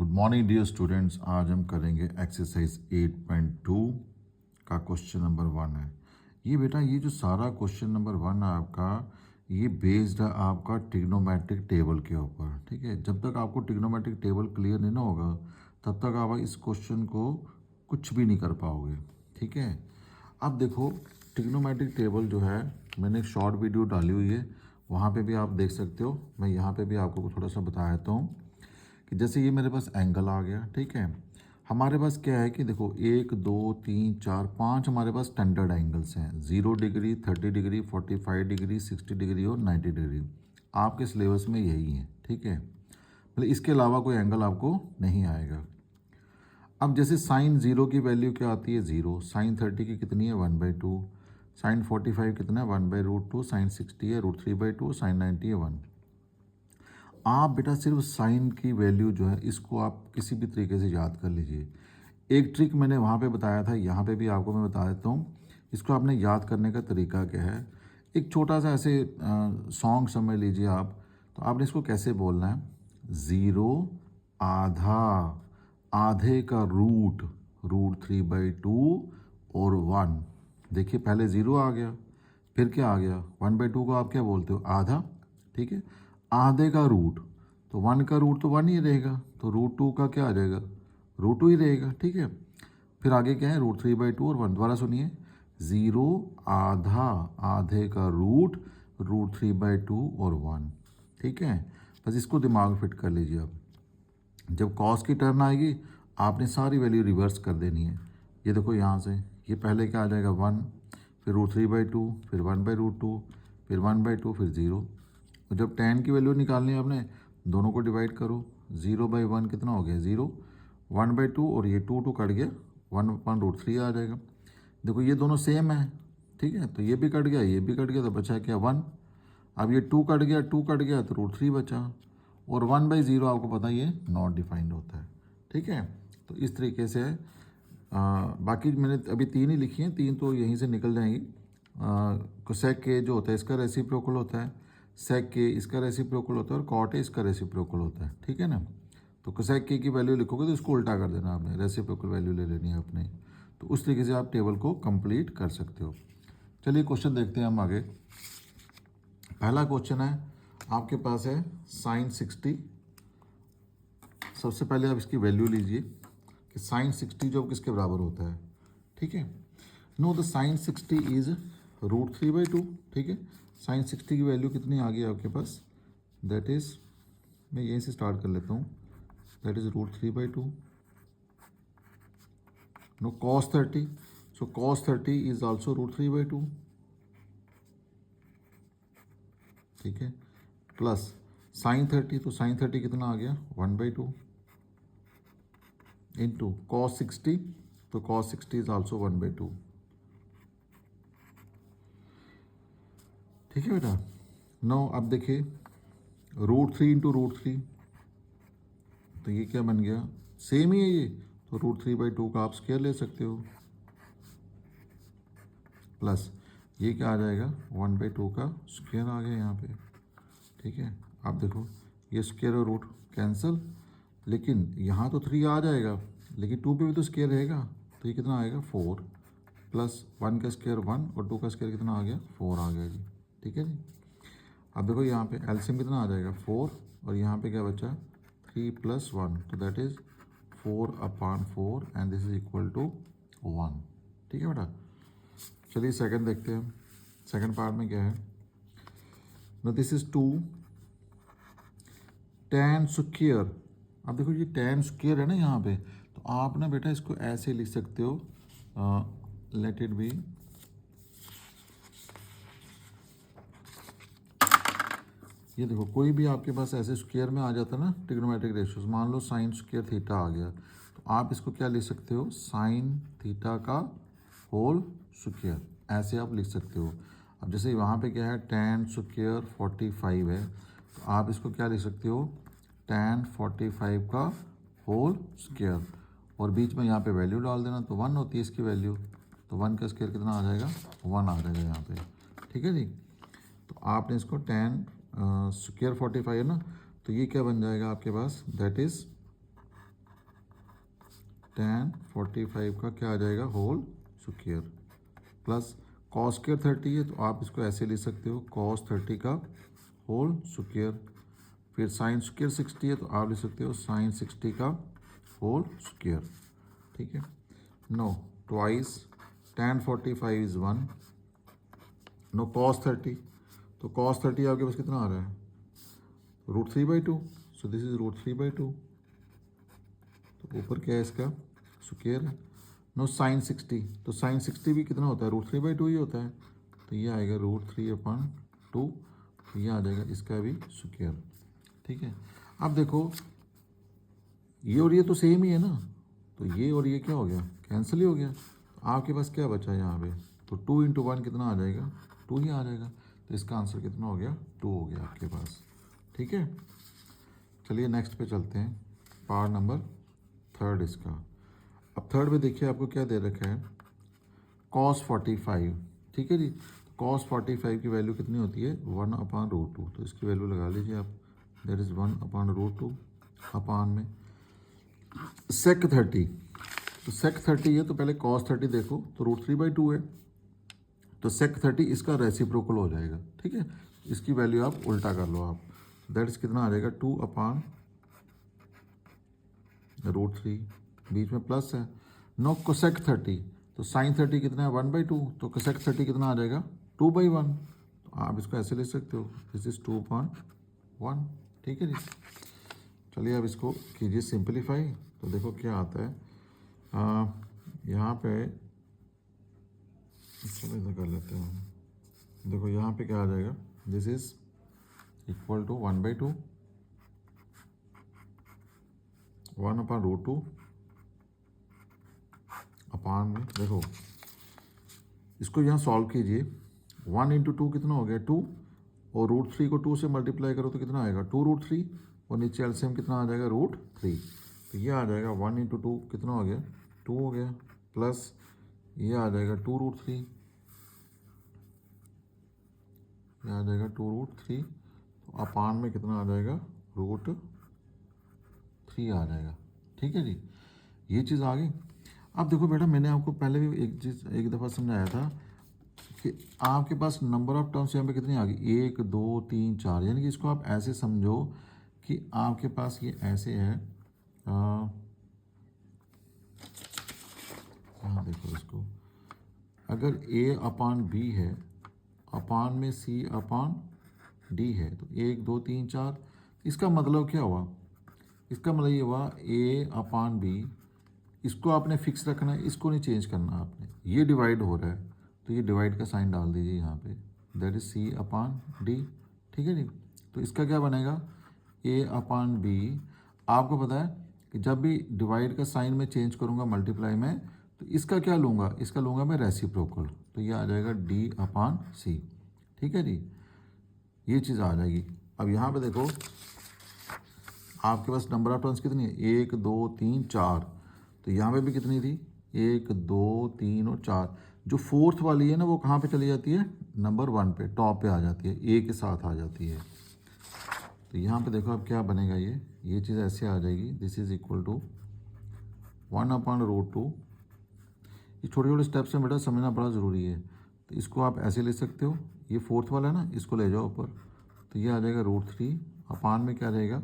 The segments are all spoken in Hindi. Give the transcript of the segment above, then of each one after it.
Good morning dear students. आज हम करेंगे एक्सरसाइज 8.2 का क्वेश्चन नंबर 1 है। ये बेटा ये जो सारा क्वेश्चन नंबर 1 है आपका, ये बेस्ड है आपका ट्रिग्नोमेट्रिक टेबल के ऊपर। ठीक है, जब तक आपको ट्रिग्नोमेट्रिक टेबल क्लियर नहीं ना होगा तब तक आप इस क्वेश्चन को कुछ भी नहीं कर पाओगे। ठीक है, अब देखो ट्रिग्नोमेट्रिक टेबल जो है मैंने एक शॉर्ट वीडियो डाली हुई है, वहाँ पे भी आप देख सकते हो। मैं यहाँ पे भी आपको थोड़ा सा बता देता हूँ कि जैसे ये मेरे पास एंगल आ गया। ठीक है, हमारे पास क्या है कि देखो 1 2 3 4 5 हमारे पास स्टैंडर्ड एंगल्स हैं, 0 डिग्री, 30 डिग्री, 45 डिग्री, 60 डिग्री और 90 डिग्री। आपके सिलेबस में यही है। ठीक है, मतलब इसके अलावा कोई एंगल आपको नहीं आएगा। अब जैसे साइन 0 की वैल्यू क्या आती है 0, साइन 30 की कितनी है 1/2, साइन 45 कितना है 1/√2, साइन 60 है √3/2, साइन 90 है 1। आप बेटा सिर्फ साइन की वैल्यू जो है इसको आप किसी भी तरीके से याद कर लीजिए। एक ट्रिक मैंने वहाँ पे बताया था, यहाँ पे भी आपको मैं बता देता हूँ। इसको आपने याद करने का तरीका क्या है, एक छोटा सा ऐसे सॉन्ग समझ लीजिए आप। तो आपने इसको कैसे बोलना है, 0 आधा, आधे का रूट √3/2 और 1। देखिए पहले 0 आ गया, फिर क्या आ गया 1/2 को आप क्या बोलते हो आधा। ठीक है, आधे का रूट, तो 1 का रूट तो 1 ही रहेगा, तो √2 का क्या आ जाएगा √2 ही रहेगा। ठीक है, फिर आगे क्या है √3/2 और 1। दोबारा सुनिए, 0 आधा, आधे का रूट √3/2 और 1। ठीक है, बस इसको दिमाग में फिट कर लीजिए। अब जब कॉस की टर्न आएगी आपने सारी वैल्यू रिवर्स कर देनी है। ये देखो यहाँ से ये पहले क्या आ जाएगा 1, फिर √3/2, फिर 1/√2, फिर 1/2, फिर 0। और जब tan की वैल्यू निकालनी है आपने, दोनों को डिवाइड करो, 0/1 कितना हो गया 0, 1/2 और ये 2 कट गया, 1/√3 आ जाएगा। देखो ये दोनों सेम है। ठीक है, तो ये भी कट गया, ये भी कट गया, तो बचा क्या 1। अब ये 2 कट गया, 2 कट गया तो √3 बचा, और 1/0 आपको पता ही है नॉट डिफाइंड होता है। ठीक है, तो इस तरीके से बाकी मैंने अभी 3 ही लिखी हैं, 3 तो यहीं से निकल जाएंगी। कोसेक के जो होता है इसका रेसिप्रोकल होता है, सेक के इसका रेसिप्रोकल होता है, और कॉट ए इसका रेसिप्रोकल होता है। ठीक है ना, तो कोसेक के की वैल्यू लिखोगे तो इसको उल्टा कर देना आपने, रेसिप्रोकल वैल्यू ले लेनी है आपने। तो उस तरीके से आप टेबल को कंप्लीट कर सकते हो। चलिए क्वेश्चन देखते हैं हम आगे। पहला क्वेश्चन है आपके पास है साइन 60। सबसे पहले आप इसकी वैल्यू लीजिए कि साइन 60 जो किसके बराबर होता है। ठीक है, नो द साइन 60 इज √3/2। ठीक है, साइन 60 की वैल्यू कितनी आ गई आपके पास, दैट इज, मैं यहीं से स्टार्ट कर लेता हूँ, that is √3/2। Now cos 30, so cos 30 is also √3/2। ठीक है, प्लस साइन 30, तो साइन 30 कितना आ गया 1/2 इंटू cos 60, तो cos 60 इज ऑल्सो 1/2। ठीक है बेटा, नो अब देखिए √3 इंटू √3, तो ये क्या बन गया, सेम ही है ये, तो √3/2 का आप स्क्वायर ले सकते हो, प्लस ये क्या आ जाएगा 1/2 का स्क्वायर आ गया यहाँ पे। ठीक है, आप देखो ये स्क्वायर और रूट कैंसिल, लेकिन यहाँ तो 3 आ जाएगा, लेकिन 2 पे भी तो स्क्वायर रहेगा, तो ये कितना आएगा 4, प्लस 1 का स्क्वायर 1 और 2 का स्क्वायर कितना आ गया 4 आ गया जी। ठीक है जी, अब देखो यहाँ पे एलसीएम कितना आ जाएगा 4, और यहाँ पे क्या बचा 3 + 1, तो that is 4/4 and this is equal to 1। ठीक है बेटा, चलिए सेकंड देखते हैं। सेकंड पार्ट में क्या है, now this is 2 tan square. अब देखो ये tan स्क्वायर है ना यहाँ पे, तो आप ना बेटा इसको ऐसे लिख सकते हो, लेट इट बी, ये देखो कोई भी आपके पास ऐसे स्क्वायर में आ जाता है ना ट्रिग्नोमेट्रिक रेशियोज, मान लो साइन स्क्वायर थीटा आ गया, तो आप इसको क्या लिख सकते हो साइन थीटा का होल स्क्वायर, ऐसे आप लिख सकते हो। अब जैसे वहाँ पे क्या है tan स्क्वायर 45 है, तो आप इसको क्या लिख सकते हो tan 45 का होल स्क्वायर, और बीच में यहाँ पे वैल्यू डाल देना, तो 1 होती है इसकी वैल्यू, तो 1 का स्क्वायर कितना आ जाएगा 1 आ जाएगा यहाँ पे। ठीक है जी, तो आपने इसको tan स्क्वायर 45 है ना, तो ये क्या बन जाएगा आपके पास, दैट इज tan 45 का क्या आ जाएगा whole square plus cos square 30 है तो आप इसको ऐसे लिख सकते हो cos 30 का होल स्क्वायर। फिर साइन स्क्वायर 60 है तो आप लिख सकते हो साइन 60 का होल स्क्वायर। ठीक है। Now twice tan 45 is 1। Now cos 30 तो cos 30 आपके पास कितना आ रहा है √3/2। So this is √3/2। तो ऊपर क्या है इसका स्क्वायर है। नो साइन 60 तो साइन 60 भी कितना होता है √3/2 ही होता है। तो ये आएगा √3/2। तो ये आ जाएगा इसका भी स्क्वायर। ठीक है। अब देखो ये और ये तो सेम ही है ना, तो ये और ये क्या हो गया कैंसिल ही हो गया। तो आपके पास क्या बचा यहाँ पे तो 2 × 1 कितना आ जाएगा 2 ही आ जाएगा। तो इसका आंसर कितना हो गया 2 हो गया आपके पास। ठीक है। चलिए नेक्स्ट पे चलते हैं पार्ट नंबर 3 इसका। अब 3 में देखिए आपको क्या दे रखा है cos 45। ठीक है जी। cos 45 की वैल्यू कितनी होती है 1/√2। तो इसकी वैल्यू लगा लीजिए आप, दैट इज़ 1/√2 अपान में sec 30। तो sec 30 है तो पहले cos 30 देखो तो √3/2 है तो sec 30 इसका रेसिप्रोकल हो जाएगा। ठीक है। इसकी वैल्यू आप उल्टा कर लो आप, दैट इज कितना आ जाएगा 2/√3 बीच में प्लस है। नो cosec 30 तो sin 30 कितना है 1/2 तो cosec 30 कितना आ जाएगा 2/1। तो आप इसको ऐसे ले सकते हो दिस इज 2/1। ठीक है जी। चलिए अब इसको कीजिए सिंपलीफाई तो देखो क्या आता है। यहाँ पे चलो इधर कर लेते हैं। देखो यहाँ पे क्या आ जाएगा दिस इज इक्वल टू 1/2 1/√2 अपान में देखो इसको यहाँ सॉल्व कीजिए 1 × 2 कितना हो गया 2 और √3 को 2 से मल्टीप्लाई करो तो कितना आएगा 2√3 और नीचे एलसीएम कितना आ जाएगा √3। तो ये आ जाएगा 1 × 2 कितना हो गया 2 हो गया प्लस ये आ जाएगा 2√3 ये आ जाएगा 2√3 तो अपान में कितना आ जाएगा √3 आ जाएगा। ठीक है जी। ये चीज़ आ गई। अब देखो बेटा मैंने आपको पहले भी एक दफ़ा समझाया था कि आपके पास नंबर ऑफ टर्म्स यहाँ पे कितनी आ गई 1 2 3 4 यानी कि इसको आप ऐसे समझो कि आपके पास ये ऐसे है यहाँ देखो इसको अगर A/B है अपान में C/D है तो 1 2 3 4 इसका मतलब क्या हुआ इसका मतलब ये हुआ A/B इसको आपने फिक्स रखना है इसको नहीं चेंज करना आपने। ये डिवाइड हो रहा है तो ये डिवाइड का साइन डाल दीजिए यहाँ पे दैट इज C/D। ठीक है जी। तो इसका क्या बनेगा A/B। आपको पता है कि जब भी डिवाइड का साइन में चेंज करूँगा मल्टीप्लाई में तो इसका क्या लूँगा इसका लूँगा मैं रेसिप्रोकल तो ये आ जाएगा D/C। ठीक है जी। ये चीज़ आ जाएगी। अब यहाँ पे देखो आपके पास नंबर ऑफ टर्म्स कितनी है 1 2 3 4 तो यहाँ पे भी कितनी थी 1 2 3 और 4। जो फोर्थ वाली है ना वो कहाँ पे चली जाती है नंबर 1 पे टॉप पे आ जाती है A के साथ आ जाती है। तो यहाँ पे देखो अब क्या बनेगा ये चीज़ ऐसे आ जाएगी दिस इज इक्वल टू 1/√2। ये छोटे छोटे स्टेप्स में बेटा समझना बड़ा ज़रूरी है। तो इसको आप ऐसे ले सकते हो ये फोर्थ वाला है ना इसको ले जाओ ऊपर तो ये आ जाएगा √3 अपान में क्या रहेगा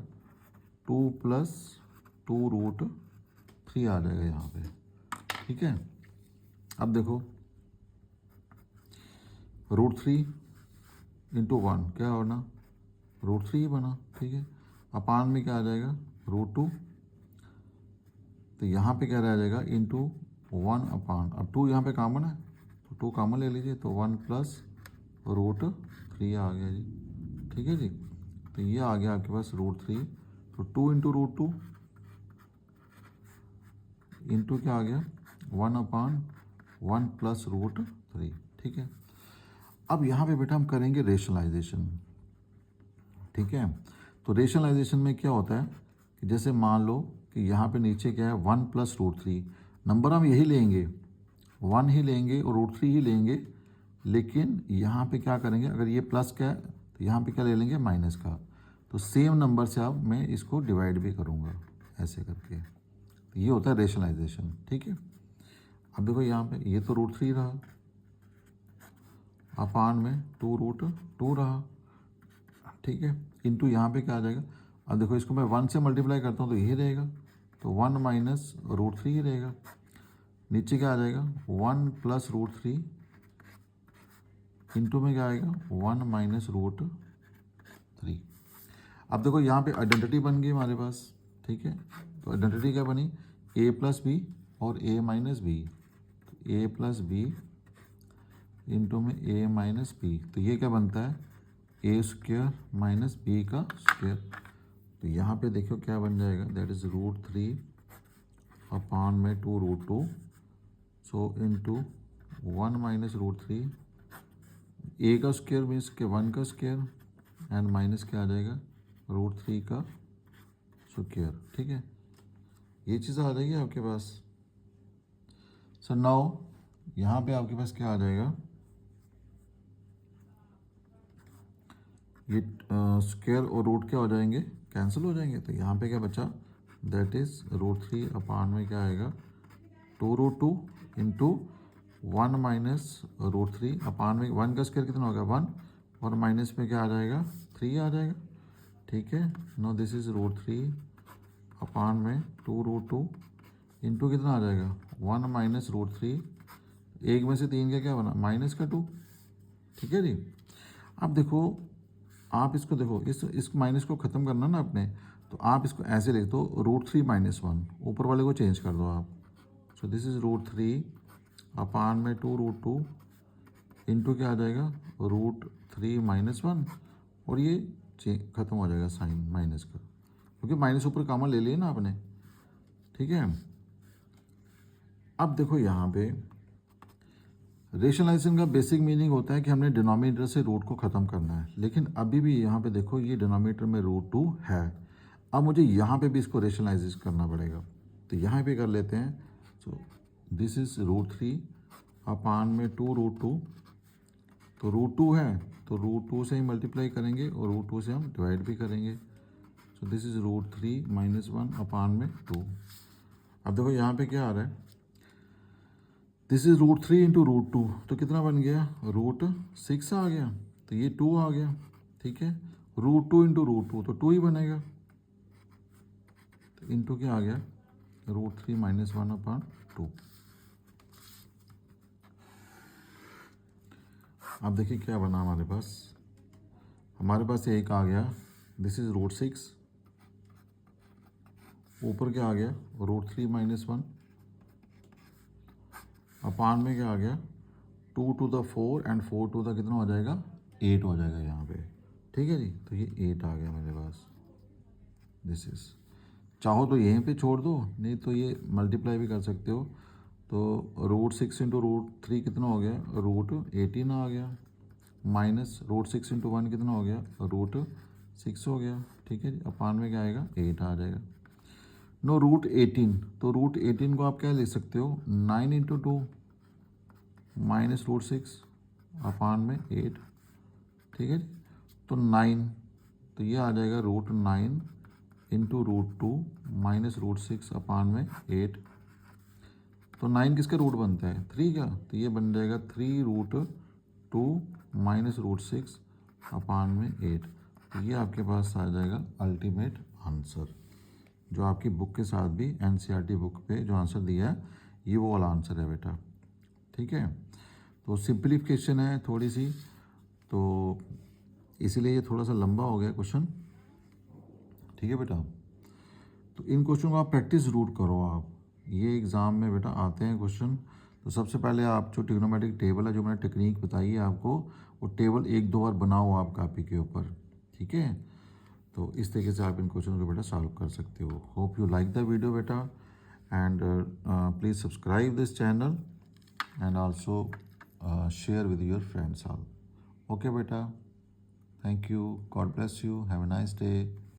2 + 2√3 आ जाएगा यहाँ पे। ठीक है। अब देखो √3 × 1 क्या होना √3 ही बना। ठीक है। अपान में क्या आ जाएगा √2 तो यहाँ पे क्या रह जाएगा इंटू 1 अपान अब 2 यहाँ पे कॉमन है तो 2 कॉमन ले लीजिए तो 1 + √3 आ गया जी। ठीक है जी। तो ये आ गया आपके पास √3 तो 2 × √2 इंटू क्या आ गया 1/1 + √3। ठीक है। अब यहाँ पे बेटा हम करेंगे रेशनलाइजेशन। ठीक है। तो रेशनलाइजेशन में क्या होता है कि जैसे मान लो कि यहाँ पे नीचे क्या है 1 + √3 नंबर हम यही लेंगे 1 ही लेंगे और √3 ही लेंगे लेकिन यहाँ पे क्या करेंगे अगर ये प्लस का है तो यहाँ पे क्या ले लेंगे माइनस का। तो सेम नंबर से अब मैं इसको डिवाइड भी करूँगा ऐसे करके तो ये होता है रेशनलाइजेशन, ठीक है। अब देखो यहाँ पे ये तो √3 रहा, अपान में 2√2 रहा, ठीक है, इंटू यहाँ पे क्या आ जाएगा। अब देखो इसको मैं 1 से मल्टीप्लाई करता हूँ तो ये रहेगा, तो 1 माइनस √3 ही रहेगा। नीचे क्या आ जाएगा 1 प्लस √3 इंटू में क्या आएगा 1 माइनस √3। अब देखो यहाँ पे आइडेंटिटी बन गई हमारे पास, ठीक है। तो आइडेंटिटी क्या बनी, a प्लस बी और a माइनस बी, तो a प्लस बी इंटू में a माइनस बी, तो ये क्या बनता है a स्क्वायर माइनस b का स्क्वायर। तो यहाँ पे देखो क्या बन जाएगा, दैट इज √3 अपान में 2√2, सो इंटू 1 माइनस √3, a का स्क्वायर मीन्स के 1 का स्क्वायर एंड माइनस क्या आ जाएगा √3 का स्क्वायर, ठीक है। ये चीज़ आ जाएगी आपके पास। सो नाउ यहाँ पे आपके पास क्या आ जाएगा, ये स्क्वायर और रूट क्या हो जाएंगे, कैंसिल हो जाएंगे। तो यहाँ पे क्या बचा, दैट इज √3 अपान में क्या आएगा 2√2 इंटू 1 माइनस √3 अपान में 1 का स्क्वायर कितना होगा 1, और माइनस में क्या आ जाएगा 3 आ जाएगा, ठीक है। नो दिस इज √3 अपान में 2√2 इंटू कितना आ जाएगा 1 माइनस √3, एक में से 3 का क्या बना माइनस का 2, ठीक है जी। अब देखो आप इसको देखो, इस माइनस को ख़त्म करना ना आपने, तो आप इसको ऐसे लिख दो √3 माइनस 1, ऊपर वाले को चेंज कर दो आप। सो दिस इज √3 अपान में 2√2 इंटू क्या आ जाएगा √3 माइनस 1, और ये ख़त्म हो जाएगा साइन माइनस का, क्योंकि माइनस ऊपर कॉमन ले लिया ना आपने, ठीक है। अब देखो यहाँ पे रेशनलाइजेशन का बेसिक मीनिंग होता है कि हमने डिनोमिनेटर से रूट को ख़त्म करना है, लेकिन अभी भी यहाँ पे देखो ये डिनोमिनेटर में √2 है। अब मुझे यहाँ पे भी इसको रेशनलाइज करना पड़ेगा, तो यहाँ पे कर लेते हैं। सो दिस इज √3 अपान में 2√2, तो √2 है तो √2 से ही मल्टीप्लाई करेंगे और √2 से हम डिवाइड भी करेंगे। सो दिस इज √3 माइनस 1 अपान में 2। अब देखो यहाँ पे क्या आ रहा है, दिस इज √3 इंटू √2, तो कितना बन गया √6 आ गया, तो ये 2 आ गया, ठीक है। √2 इंटू √2 तो 2 ही बनेगा, तो इंटू क्या आ गया √3 माइनस 1 अपान 2। अब देखिए क्या बना हमारे पास एक आ गया, दिस इज √6, ऊपर क्या आ गया √3 माइनस 1 अपान में क्या आ गया 2 to the 4 and 4 to the कितना हो जाएगा 8 हो जाएगा यहाँ पे, ठीक है जी। तो ये 8 आ गया मेरे पास, दिस इज, चाहो तो यहीं पे छोड़ दो, नहीं तो ये मल्टीप्लाई भी कर सकते हो। तो √6 इंटू √3 कितना हो गया √18 आ गया, माइनस √6 इंटू 1 कितना हो गया √6 हो गया, ठीक है जी। अपान में क्या आएगा 8 आ जाएगा। नो √18, तो √18 को आप क्या लिख सकते हो 9 इंटू 2 माइनस √6 अपान में 8, ठीक है जी। तो 9, तो ये आ जाएगा √9 इंटू √2 माइनस √6 अपान में 8। तो 9 किसका रूट बनता है 3 का, तो ये बन जाएगा 3√2 माइनस √6 अपान में 8। तो ये आपके पास आ जाएगा अल्टीमेट आंसर, जो आपकी बुक के साथ भी एनसीईआरटी बुक पे जो आंसर दिया है ये वो वाला आंसर है बेटा, ठीक है। तो सिंप्लीफिकेशन है थोड़ी सी, तो इसीलिए ये थोड़ा सा लंबा हो गया क्वेश्चन, ठीक है बेटा। तो इन क्वेश्चन को आप प्रैक्टिस ज़रूर करो आप, ये एग्ज़ाम में बेटा आते हैं क्वेश्चन। तो सबसे पहले आप जो ट्रिग्नोमेट्रिक टेबल है, जो मैंने टेक्निक बताई है आपको, वो टेबल 1-2 बार बनाओ आप कॉपी के ऊपर, ठीक है। तो इस तरीके से आप इन क्वेश्चन को बेटा सॉल्व कर सकते हो। Hope you like the video बेटा, and please subscribe this channel and also share with your friends all. Okay बेटा, thank you, God bless you, have a nice day.